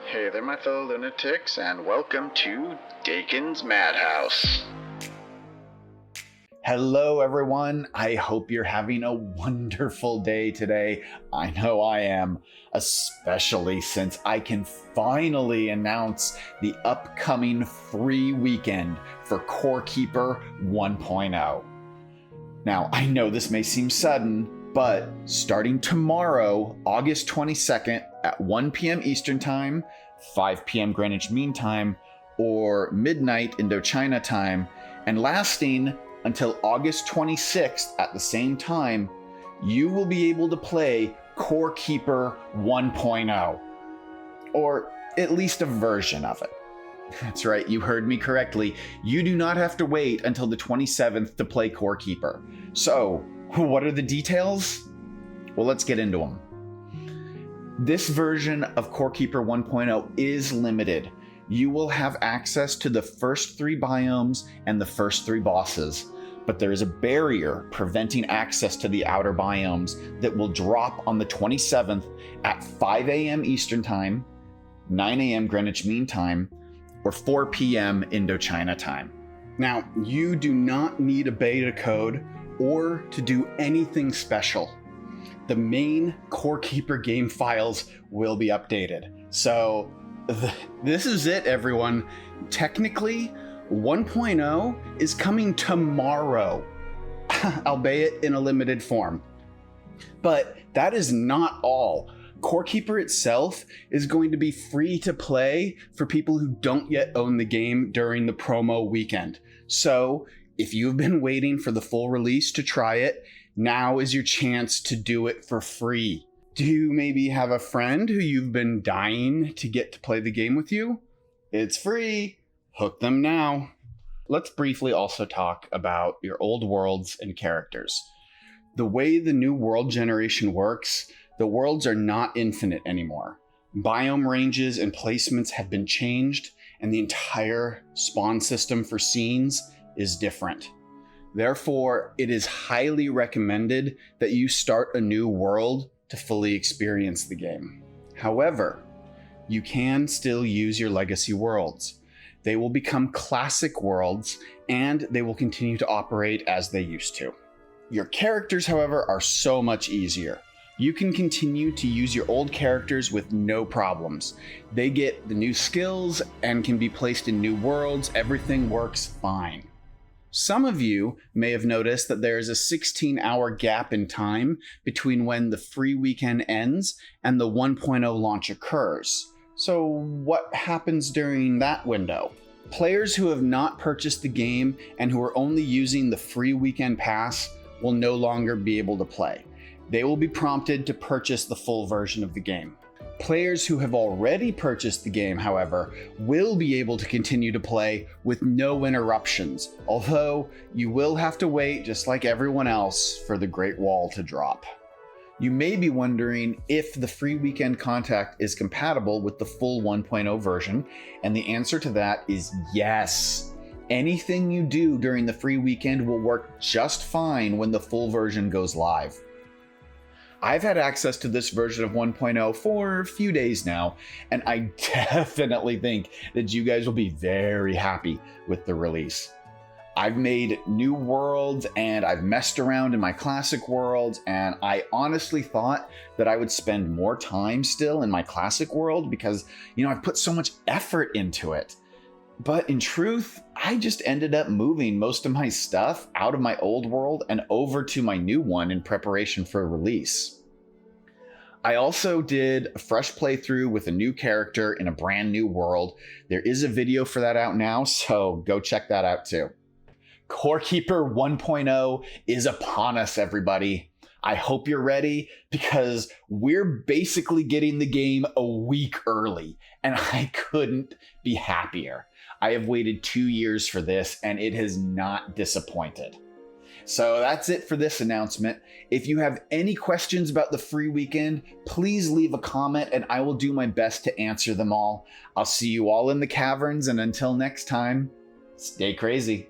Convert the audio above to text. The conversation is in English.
Hey there, my fellow lunatics, and welcome to Dakon's Madhouse. Hello, everyone. I hope you're having a wonderful day today. I know I am, especially since I can finally announce the upcoming free weekend for Corekeeper 1.0. Now, I know this may seem sudden, but starting tomorrow, August 22nd at 1 p.m. Eastern Time, 5 p.m. Greenwich Mean Time, or midnight Indochina Time, and lasting until August 26th at the same time, you will be able to play Corekeeper 1.0, or at least a version of it. That's right, you heard me correctly. You do not have to wait until the 27th to play Corekeeper. So, what are the details? Well, let's get into them. This version of Corekeeper 1.0 is limited. You will have access to the first 3 biomes and the first 3 bosses, but there is a barrier preventing access to the outer biomes that will drop on the 27th at 5 a.m. Eastern Time, 9 a.m. Greenwich Mean Time, or 4 p.m. Indochina Time. Now, you do not need a beta code or to do anything special. The main Corekeeper game files will be updated. So this is it, everyone. Technically, 1.0 is coming tomorrow, albeit in a limited form. But that is not all. Corekeeper itself is going to be free to play for people who don't yet own the game during the promo weekend. So if you've been waiting for the full release to try it, now is your chance to do it for free. Do you maybe have a friend who you've been dying to get to play the game with you? It's free. Hook them now. Let's briefly also talk about your old worlds and characters. The way the new world generation works, the worlds are not infinite anymore. Biome ranges and placements have been changed, and the entire spawn system for scenes is different. Therefore, it is highly recommended that you start a new world to fully experience the game. However, you can still use your legacy worlds. They will become classic worlds, and they will continue to operate as they used to. Your characters, however, are so much easier. You can continue to use your old characters with no problems. They get the new skills and can be placed in new worlds. Everything works fine. Some of you may have noticed that there is a 16-hour gap in time between when the free weekend ends and the 1.0 launch occurs. So what happens during that window? Players who have not purchased the game and who are only using the free weekend pass will no longer be able to play. They will be prompted to purchase the full version of the game. Players who have already purchased the game, however, will be able to continue to play with no interruptions, although you will have to wait, just like everyone else, for the Great Wall to drop. You may be wondering if the free weekend contact is compatible with the full 1.0 version, and the answer to that is yes. Anything you do during the free weekend will work just fine when the full version goes live. I've had access to this version of 1.0 for a few days now, and I definitely think that you guys will be very happy with the release. I've made new worlds and I've messed around in my classic worlds, and I honestly thought that I would spend more time still in my classic world because, I've put so much effort into it. But in truth, I just ended up moving most of my stuff out of my old world and over to my new one in preparation for release. I also did a fresh playthrough with a new character in a brand new world. There is a video for that out now, so go check that out too. Corekeeper 1.0 is upon us, everybody. I hope you're ready because we're basically getting the game a week early, and I couldn't be happier. I have waited 2 years for this, and it has not disappointed. So that's it for this announcement. If you have any questions about the free weekend, please leave a comment and I will do my best to answer them all. I'll see you all in the caverns, and until next time, stay crazy.